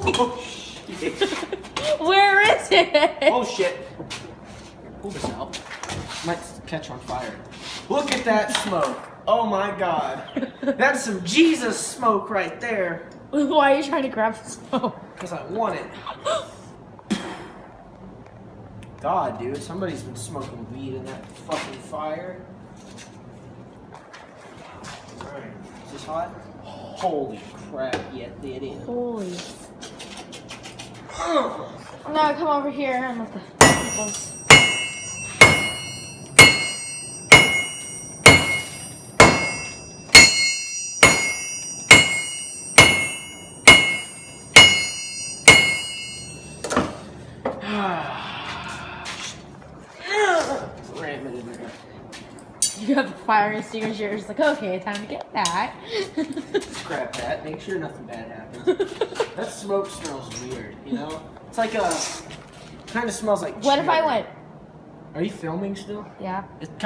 Oh shit. Where is it? Oh shit. Pull this out. Might catch on fire. Look at that smoke. Oh my god. That's some Jesus smoke right there. Why are you trying to grab the smoke? Because I want it. God, dude, somebody's been smoking weed in that fucking fire. Alright, is this hot? Holy crap, yeah, it is. Holy. Now come over here and let the people's. Ram it in there. You have the fire extinguisher. You're just like, okay, time to get that. Scrap that. Make sure nothing bad happens. That smoke smells weird, you know? It's like a... kind of smells like What if I cherry. went? Are you filming still? Yeah. It's kind